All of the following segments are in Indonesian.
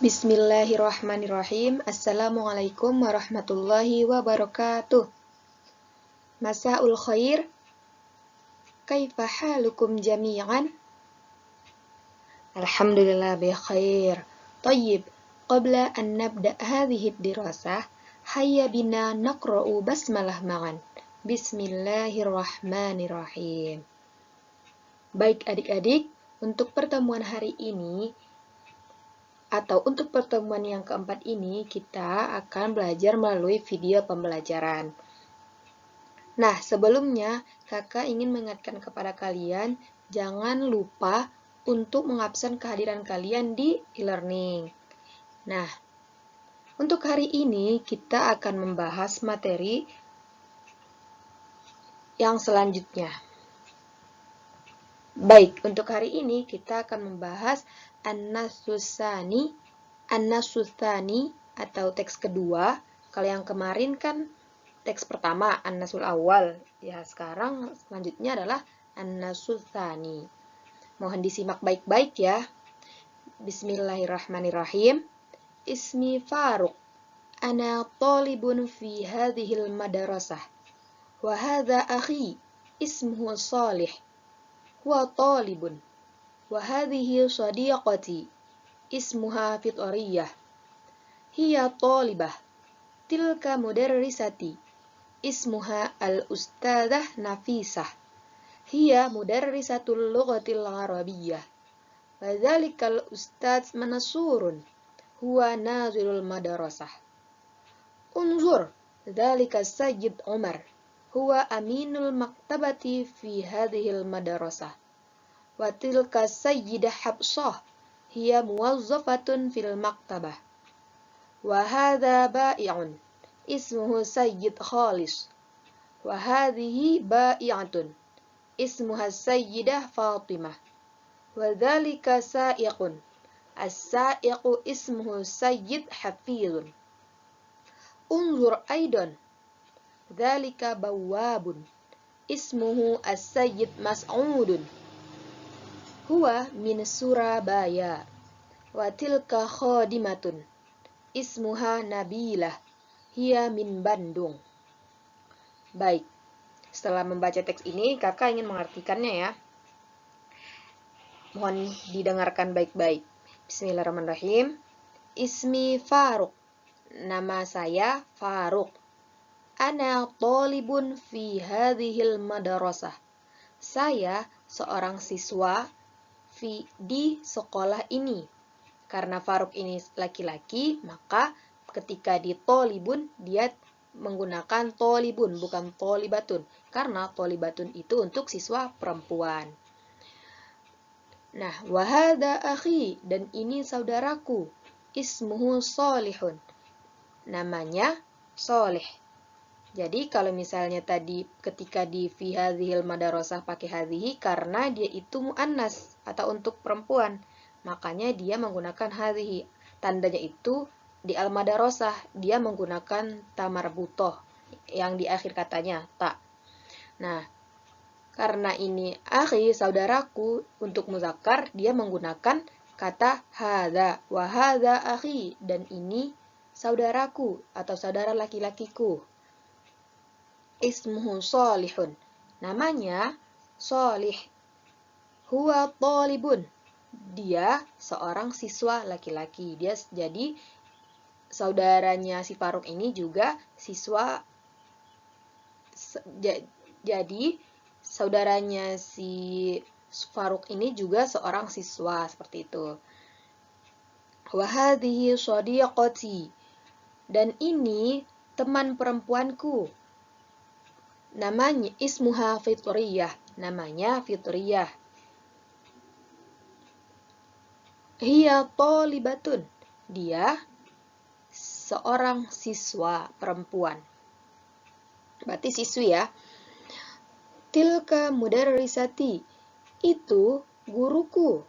Bismillahirrahmanirrahim. Assalamualaikum warahmatullahi wabarakatuh. Masaul khair. Kaifa halukum jami'an? Alhamdulillah bi khair. Tayyib, qabla an nabda hadhihi ad-dirasah, hayya bina naqra'u basmalah ma'an. Bismillahirrahmanirrahim. Baik adik-adik, untuk pertemuan hari ini atau untuk pertemuan yang keempat ini, kita akan belajar melalui video pembelajaran. Nah, sebelumnya, kakak ingin mengingatkan kepada kalian, jangan lupa untuk mengabsen kehadiran kalian di e-learning. Nah, untuk hari ini, kita akan membahas materi yang selanjutnya. Baik, untuk hari ini, kita akan membahas An-Nasutsani atau teks kedua. Kalau yang kemarin kan teks pertama, An-Nasul Awal. Ya, sekarang selanjutnya adalah An-Nasutsani. Mohon disimak baik-baik ya. Bismillahirrahmanirrahim. Ismi Faruq. Ana talibun fi hadhil madrasah. Wa hadha akhi ismuhu Salih. Huwa talibun. وهذه صديقتي اسمها فطرية هي طالبة تلك مدرستي اسمها الأستاذة نفيسة هي مدرسة اللغة العربية وذلك الأستاذ منصور هو ناظر المدرسة انظر ذلك السيد عمر هو أمين المكتبة في هذه المدرسة وتلك السيدة حفصة هي موظفة في المكتبة وهذا بائع اسمه سيد خالص وهذه بائعة اسمها السيدة فاطمة وذلك سائق السائق اسمه السيد حفيظ انظر أيضا ذلك بواب اسمه السيد مسعود Huwa min Surabaya wa tilka khadimatun ismuha Nabilah hiya min Bandung. Baik, setelah membaca teks ini kakak ingin mengartikannya ya. Mohon didengarkan baik-baik. Bismillahirrahmanirrahim. Ismi Faruq. Nama saya Faruq. Ana talibun fi hadhil madrasah. Saya seorang siswa di sekolah ini. Karena Faruq ini laki-laki, maka ketika di tolibun, dia menggunakan tolibun, bukan tolibatun. Karena tolibatun itu untuk siswa perempuan. Nah, wahada akhi, dan ini saudaraku. Ismuhu Solihun. Namanya Solih. Jadi kalau misalnya tadi ketika di fi hadhil madrasah pakai hadhihi karena dia itu muannas atau untuk perempuan, makanya dia menggunakan hadhihi. Tandanya itu di al-madrasah dia menggunakan ta marbutoh yang di akhir katanya ta. Nah, karena ini akhi saudaraku untuk muzakkar dia menggunakan kata hadza wa hadza akhi dan ini saudaraku atau saudara laki-lakiku. Ismuhu Salihun. Namanya Salih. Huwa talibun. Dia seorang siswa laki-laki. Dia jadi saudaranya si Faruq ini juga siswa. Jadi saudaranya si Faruq ini juga seorang siswa seperti itu. Wa hadhihi shadiqati. Dan ini teman perempuanku. Namanya ismuha Fitriyah. Namanya Fitriyah. Hiya talibatun. Dia seorang siswa perempuan. Berarti siswi ya. Tilka mudarrisati. Itu guruku.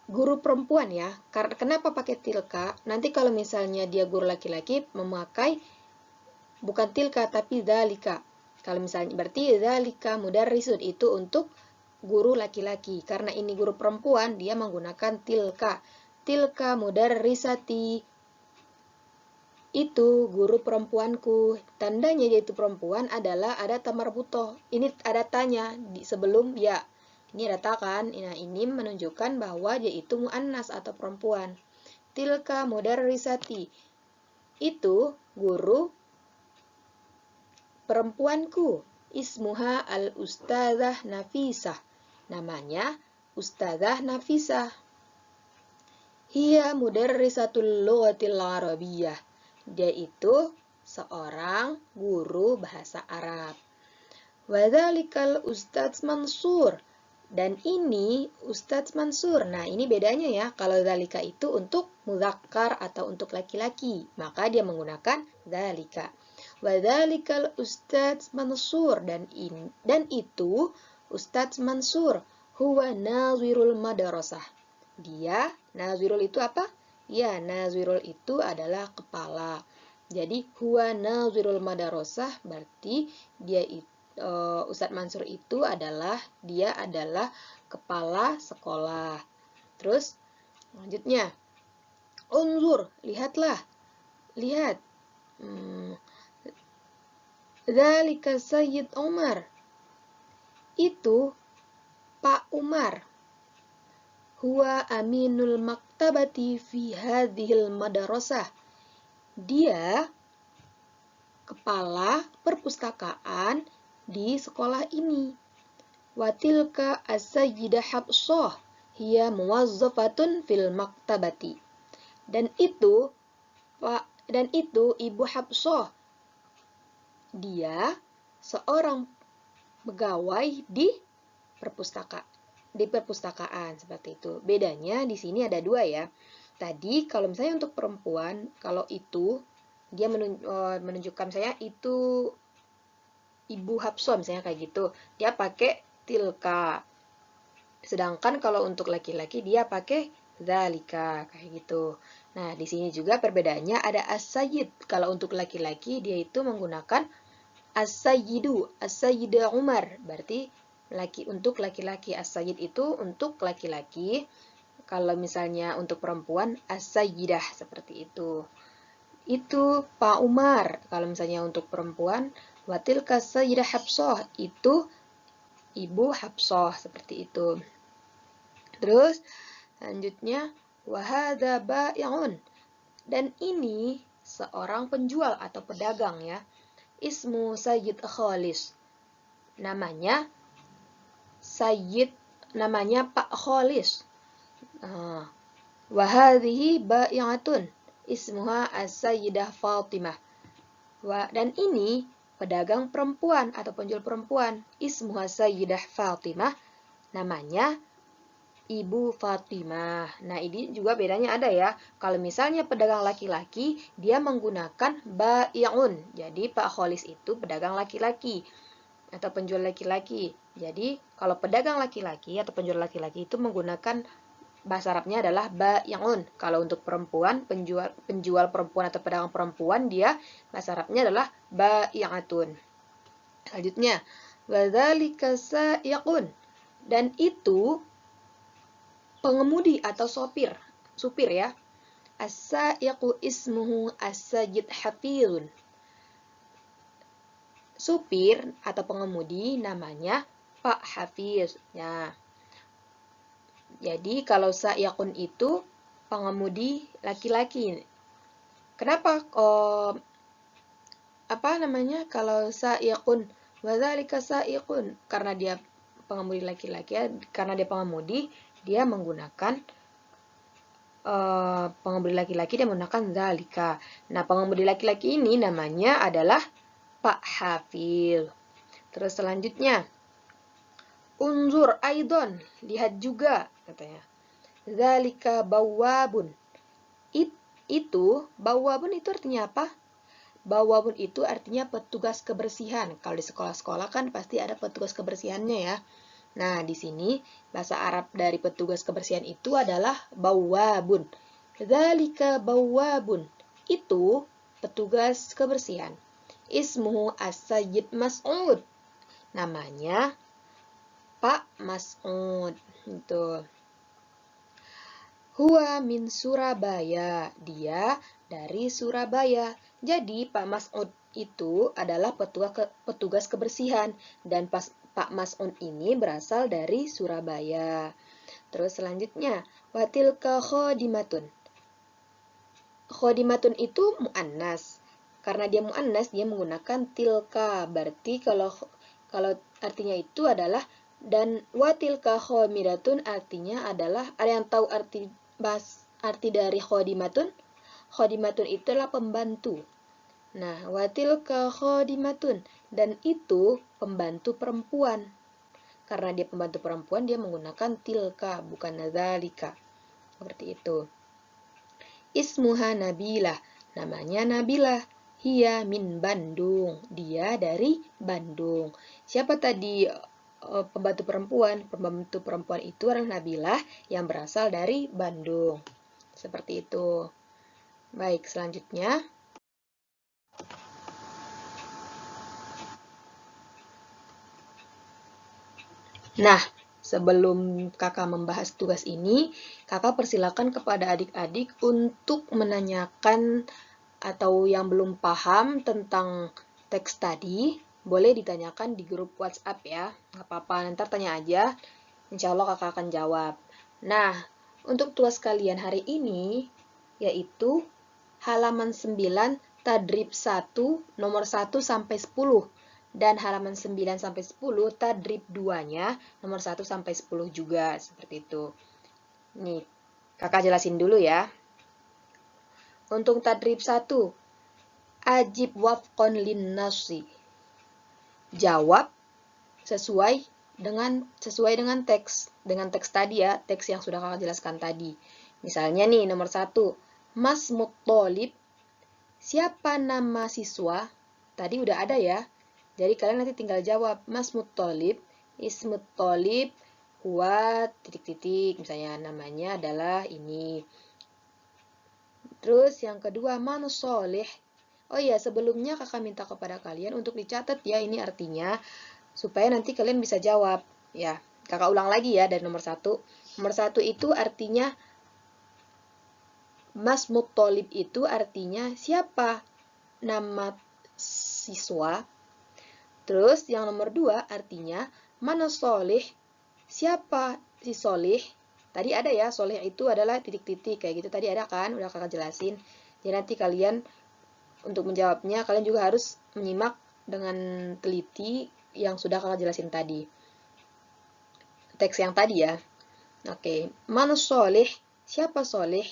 Guru perempuan ya. Karena kenapa pakai tilka? Nanti kalau misalnya dia guru laki-laki memakai bukan tilka tapi dzalika. Kalau misalnya berarti dzalika mudarrisun itu untuk guru laki-laki. Karena ini guru perempuan dia menggunakan tilka. Tilka mudarrisati. Itu guru perempuanku. Tandanya yaitu perempuan adalah ada ta marbutoh. Ini ada tanya di sebelum ya. Ini ada ta kan? Nah, ini menunjukkan bahwa dia itu muannas atau perempuan. Tilka mudarrisati. Itu guru perempuanku. Ismuha al-ustadzah Nafisah. Namanya Ustadzah Nafisah. Hiya mudarrisatul lughatil arabiyyah. Dia itu seorang guru bahasa Arab. Wadzalikal Ustadz Mansur. Dan ini Ustadz Mansur. Nah, ini bedanya ya. Kalau dzalika itu untuk mudzakkar atau untuk laki-laki, maka dia menggunakan dzalika. Wadzalikal Ustadz Mansur. Dan itu Ustadz Mansur. Huwa nazirul madrasah. Dia, nazirul itu apa? Ya, nazirul itu adalah kepala. Jadi, huwa nazirul madrasah berarti dia itu Ustadz Mansur itu adalah kepala sekolah. Terus lanjutnya, unzur, lihatlah, lihat. Dzalika Sayyid Umar. Itu Pak Umar. Huwa aminul maktabati fi hadhil madrasah. Dia kepala perpustakaan di sekolah ini. Watilka as-sayyidah Hafsah hiya muwazzafatun fil maktabati. Dan itu Ibu Hafsah. Dia seorang pegawai di perpustakaan seperti itu. Bedanya di sini ada dua ya. Tadi kalau misalnya untuk perempuan, kalau itu dia menunjukkan saya itu Ibu Hafsah misalnya kayak gitu. Dia pakai tilka. Sedangkan kalau untuk laki-laki dia pakai dzalika kayak gitu. Nah, di sini juga perbedaannya ada as-sayyid. Kalau untuk laki-laki dia itu menggunakan as-sayyidu, as-sayyidah Umar. Berarti untuk laki-laki, as-sayyid itu untuk laki-laki. Kalau misalnya untuk perempuan as-sayyidah seperti itu. Itu Pak Umar. Kalau misalnya untuk perempuan watilka sayyidah Hafsah, itu Ibu Hafsah seperti itu. Terus selanjutnya wahadza bai'un. Dan ini seorang penjual atau pedagang ya. Ismu Sayyid Khalis. Namanya Pak Khalis. Wahadhihi bai'atun. Ismuha as-sayyidah Fatimah. Dan ini pedagang perempuan atau penjual perempuan. Ismuha sayyidah Fatimah. Namanya Ibu Fatimah. Nah, ini juga bedanya ada ya. Kalau misalnya pedagang laki-laki, dia menggunakan bai'un. Jadi, Pak Kholis itu pedagang laki-laki atau penjual laki-laki. Jadi, kalau pedagang laki-laki atau penjual laki-laki itu menggunakan bahasa Arabnya adalah bai'un. Kalau untuk perempuan, penjual perempuan atau pedagang perempuan, dia bahasa Arabnya adalah bai'atun. Selanjutnya, wadzalika sa'iqun. Dan itu pengemudi atau supir ya. As-sa'iqu ismuhu as-sayyid Hafizun. Supir atau pengemudi namanya Pak Hafiz ya. Jadi kalau sa'iqun itu pengemudi laki-laki. Kenapa kalau sa'iqun wadzalika sa'iqun karena dia pengemudi laki-laki ya, karena dia pengemudi dia menggunakan pengemudi laki-laki dia menggunakan dzalika. Nah, pengemudi laki-laki ini namanya adalah Pak Hafiz. Terus selanjutnya, unzur aidon, lihat juga katanya. Dzalika bawwabun. Bawwabun itu artinya apa? Bawwabun itu artinya petugas kebersihan. Kalau di sekolah-sekolah kan pasti ada petugas kebersihannya ya. Nah, di sini bahasa Arab dari petugas kebersihan itu adalah bawwabun. Dzalika bawwabun. Itu petugas kebersihan. Ismuhu as-sayyid Mas'ud. Namanya Pak Mas'ud. Itu. Huwa min Surabaya. Dia dari Surabaya. Jadi Pak Mas'ud itu adalah petugas kebersihan. Dan Pak Mas'ud ini berasal dari Surabaya. Terus selanjutnya, watilka khodimatun. Khodimatun itu mu'annas. Karena dia mu'annas, dia menggunakan tilka. Berarti kalau artinya itu adalah, dan watilka khomidatun artinya adalah, ada yang tahu arti dari khodimatun? Khodimatun itu adalah pembantu. Nah, watilka khodimatun, dan itu pembantu perempuan. Karena dia pembantu perempuan, dia menggunakan tilka, bukan dzalika. Seperti itu. Ismuha Nabilah, namanya Nabilah. Hiya min Bandung, dia dari Bandung. Siapa tadi pembantu perempuan? Pembantu perempuan itu adalah Nabilah yang berasal dari Bandung. Seperti itu. Baik, selanjutnya. Nah, sebelum kakak membahas tugas ini, kakak persilakan kepada adik-adik untuk menanyakan atau yang belum paham tentang teks tadi, boleh ditanyakan di grup WhatsApp ya. Nggak apa-apa, nanti tanya aja. Insya Allah kakak akan jawab. Nah, untuk tugas kalian hari ini, yaitu halaman 9, tadrib 1, nomor 1 sampai 10. Dan halaman 9 sampai 10, tadrib 2-nya, nomor 1 sampai 10 juga. Seperti itu. Nih, kakak jelasin dulu ya. Untuk tadrib 1, ajib wafqon linnasi. Jawab sesuai dengan teks tadi ya, teks yang sudah kakak jelaskan tadi. Misalnya nih, nomor 1, Mas Muttalib. Siapa nama siswa? Tadi udah ada ya. Jadi kalian nanti tinggal jawab, Mas Muttalib, Ismut Thalib, huwa titik-titik, misalnya namanya adalah ini. Terus yang kedua, Man Sholih. Oh iya, sebelumnya kakak minta kepada kalian untuk dicatat ya ini artinya, supaya nanti kalian bisa jawab. Ya, kakak ulang lagi ya dari nomor 1. Nomor 1 itu artinya, Mas Muttalib itu artinya siapa nama siswa. Terus yang nomor 2 artinya, mana solih, siapa si solih. Tadi ada ya, solih itu adalah titik-titik kayak gitu. Tadi ada kan, udah kakak jelasin. Jadi nanti kalian untuk menjawabnya, kalian juga harus menyimak dengan teliti yang sudah kakak jelasin tadi. Teks yang tadi ya. Oke, man solih, siapa solih.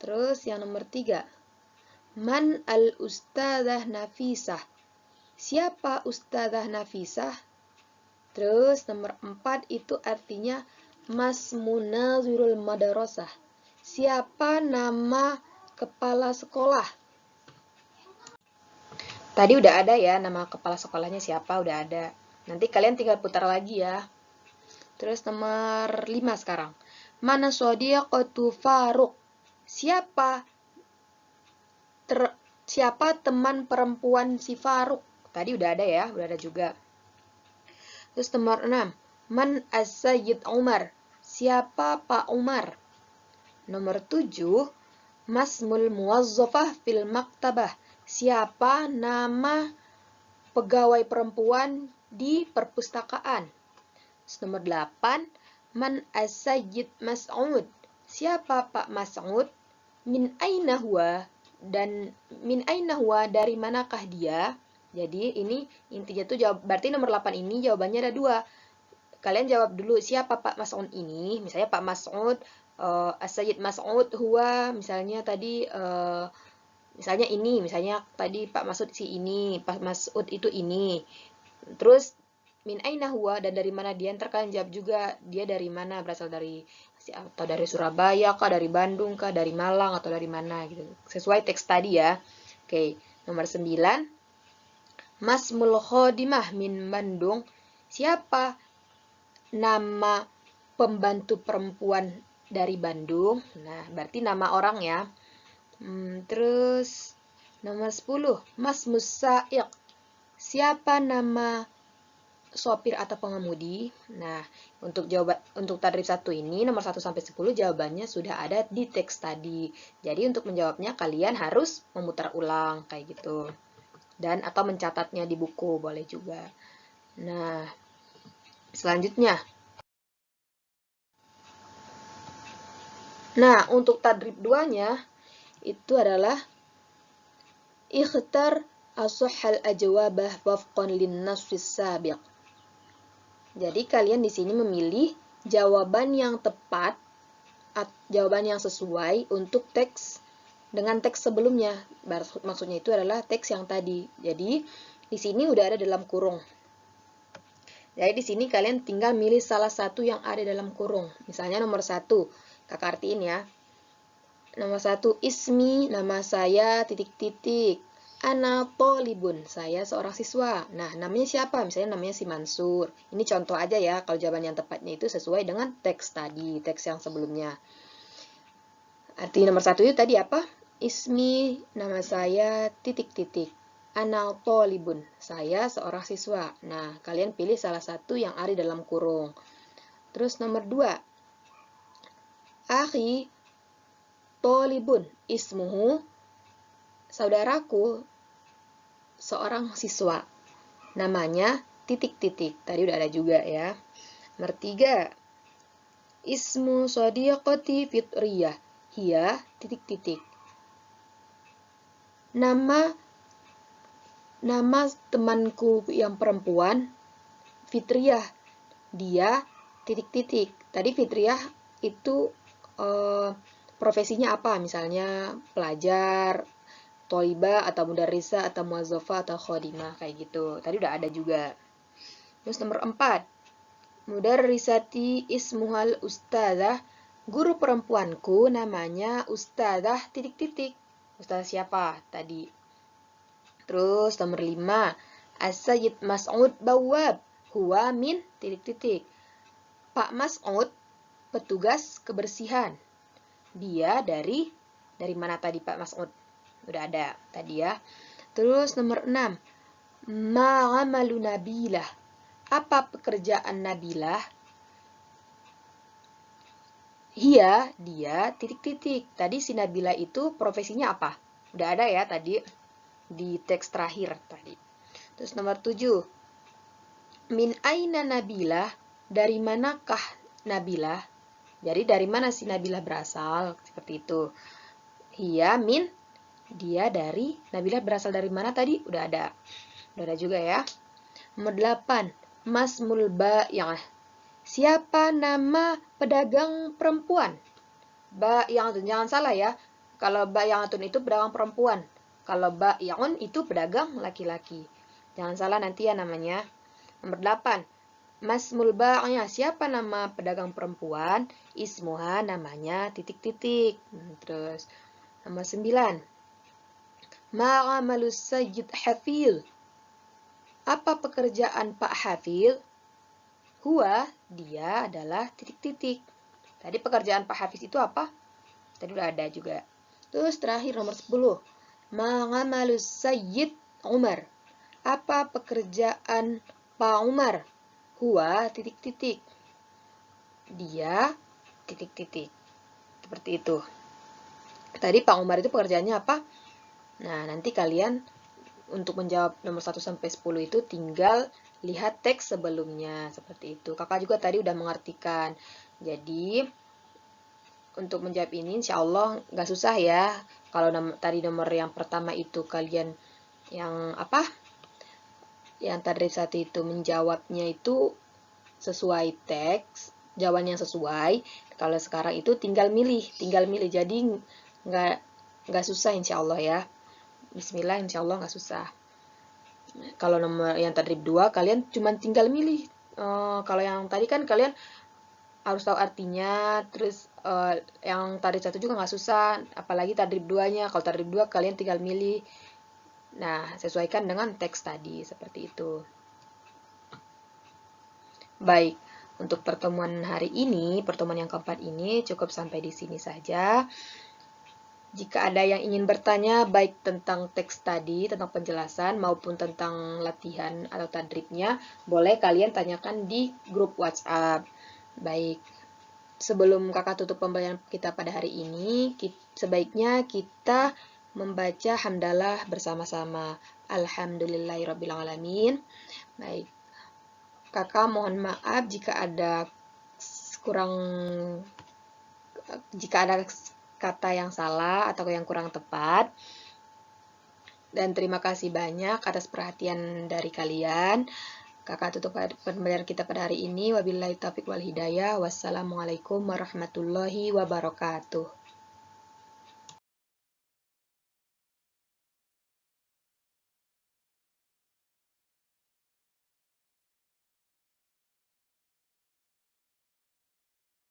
Terus yang nomor 3, man al-ustadzah Nafisah. Siapa Ustadzah Nafisah? Terus nomor 4 itu artinya Mas Munazirul Madarasah. Siapa nama kepala sekolah? Tadi udah ada ya, nama kepala sekolahnya siapa, udah ada. Nanti kalian tinggal putar lagi ya. Terus nomor 5 sekarang. Mana shadiqatu Faruq? Siapa teman perempuan si Faruq? Tadi udah ada ya, udah ada juga. Terus nomor 6. Man as-Sayyid Umar? Siapa Pak Umar? Nomor 7. Masmul muwazzafah fil maktabah. Siapa nama pegawai perempuan di perpustakaan? Terus nomor 8. Man as-Sayyid Mas'ud? Siapa Pak Mas'ud? Min aina huwa? Dan min aina huwa, dari manakah dia? Jadi ini intinya tuh berarti nomor 8 ini jawabannya ada 2. Kalian jawab dulu siapa Pak Mas'ud ini. Misalnya Pak Mas'ud, As-Sayyid Mas'ud huwa, misalnya tadi misalnya ini, misalnya tadi Pak Mas'ud si ini, Pak Mas'ud itu ini. Terus min aina huwa, dan dari mana dia, ntar kalian jawab juga dia dari mana, berasal dari atau dari Surabaya kah, dari Bandung kah, dari Malang atau dari mana gitu. Sesuai teks tadi ya. Oke, nomor 9. Masmul Khodimah min Bandung. Siapa nama pembantu perempuan dari Bandung? Nah, berarti nama orang ya. Terus nomor 10. Mas Musaiq. Siapa nama sopir atau pengemudi? Nah, untuk tadrib 1 ini nomor 1 sampai 10 jawabannya sudah ada di teks tadi. Jadi untuk menjawabnya kalian harus memutar ulang kayak gitu. Dan atau mencatatnya di buku boleh juga. Nah, selanjutnya. Nah, untuk tadrib 2-nya itu adalah ikhtar asahhal ajwabah wafqan linnassis sabiq. Jadi kalian di sini memilih jawaban yang tepat, jawaban yang sesuai untuk teks dengan teks sebelumnya. Maksudnya itu adalah teks yang tadi. Jadi di sini udah ada dalam kurung. Jadi di sini kalian tinggal milih salah satu yang ada dalam kurung. Misalnya nomor 1, kakak artiin ya. Nomor 1, ismi, nama saya, titik-titik. Ana tolibun, saya seorang siswa. Nah, namanya siapa? Misalnya namanya si Mansur. Ini contoh aja ya, kalau jawaban yang tepatnya itu sesuai dengan teks tadi, teks yang sebelumnya. Arti nomor 1 itu tadi apa? Ismi, nama saya, titik-titik. Ana tolibun, saya seorang siswa. Nah, kalian pilih salah satu yang ada dalam kurung. Terus nomor 2, akhi tolibun, ismuhu, saudaraku seorang siswa. Namanya titik-titik. Tadi udah ada juga ya. Nomor 3, ismu sadiqati fitriyah. Hiya, titik-titik. Nama temanku yang perempuan, Fitriyah. Dia, titik-titik. Tadi Fitriyah itu profesinya apa? Misalnya pelajar, toliba, atau mudarrisa, atau muazzafah, atau khodimah, kayak gitu. Tadi udah ada juga. Terus nomor 4, mudarrisati ismuhal ustadzah. Guru perempuanku namanya ustadzah, titik-titik. Ustadzah siapa? Tadi. Terus nomor 5, As-Sayyid Mas'ud Bawwab. Huwa min, titik-titik. Pak Mas'ud, petugas kebersihan. Dia dari mana tadi Pak Mas'ud? Udah ada tadi ya. Terus nomor 6, Ma'amalu Nabilah. Apa pekerjaan Nabilah? Dia, titik-titik. Tadi si Nabilah itu profesinya apa? Udah ada ya tadi di teks terakhir tadi. Terus nomor 7, min aina Nabilah, dari manakah Nabilah? Jadi dari mana si Nabilah berasal? Seperti itu. Hiya min, dia dari, Nabilah berasal dari mana tadi? Udah ada juga ya. Nomor 8, masmul ba'iyah. Siapa nama pedagang perempuan? Ba'iyatun, jangan salah ya. Kalau ba'iyatun itu pedagang perempuan. Kalau ba'iyun itu pedagang laki-laki. Jangan salah nanti ya namanya. Nomor 8, masmul ba'iyah. Siapa nama pedagang perempuan? Ismuha, namanya, titik-titik. Terus nomor 9, ma'amalus sayyid hafil. Apa pekerjaan Pak Hafil? Huwa, dia adalah titik-titik. Tadi pekerjaan Pak Hafiz itu apa? Tadi udah ada juga. Terus terakhir nomor 10, ma'amalus sayyid Umar. Apa pekerjaan Pak Umar? Huwa, titik-titik. Dia, titik-titik. Seperti itu. Tadi Pak Umar itu pekerjaannya apa? Nah, nanti kalian untuk menjawab nomor 1 sampai 10 itu tinggal lihat teks sebelumnya. Seperti itu. Kakak juga tadi udah mengartikan. Jadi, untuk menjawab ini insya Allah nggak susah ya. Kalau tadi nomor yang pertama itu kalian yang apa? Yang tadi satu itu menjawabnya itu sesuai teks, jawaban yang sesuai. Kalau sekarang itu tinggal milih. Jadi nggak susah insya Allah ya. Bismillah, insya Allah nggak susah. Kalau nomor yang tadrib 2 kalian cuma tinggal milih. Kalau yang tadi kan kalian harus tahu artinya. Terus yang tadrib 1 juga nggak susah, apalagi tadrib 2-nya. Kalau tadrib 2 kalian tinggal milih. Nah, sesuaikan dengan teks tadi, seperti itu. Baik, untuk pertemuan hari ini, pertemuan yang keempat ini cukup sampai di sini saja. Jika ada yang ingin bertanya baik tentang teks tadi, tentang penjelasan maupun tentang latihan atau tadribnya, boleh kalian tanyakan di grup WhatsApp. Baik, sebelum kakak tutup pembelajaran kita pada hari ini, sebaiknya kita membaca hamdalah bersama-sama. Alhamdulillahirrabbilalamin. Baik, kakak mohon maaf jika ada kata yang salah atau yang kurang tepat. Dan terima kasih banyak atas perhatian dari kalian. Kakak tutup pembelajaran kita pada hari ini. Wabillahi taufiq wal hidayah. Wassalamualaikum warahmatullahi wabarakatuh.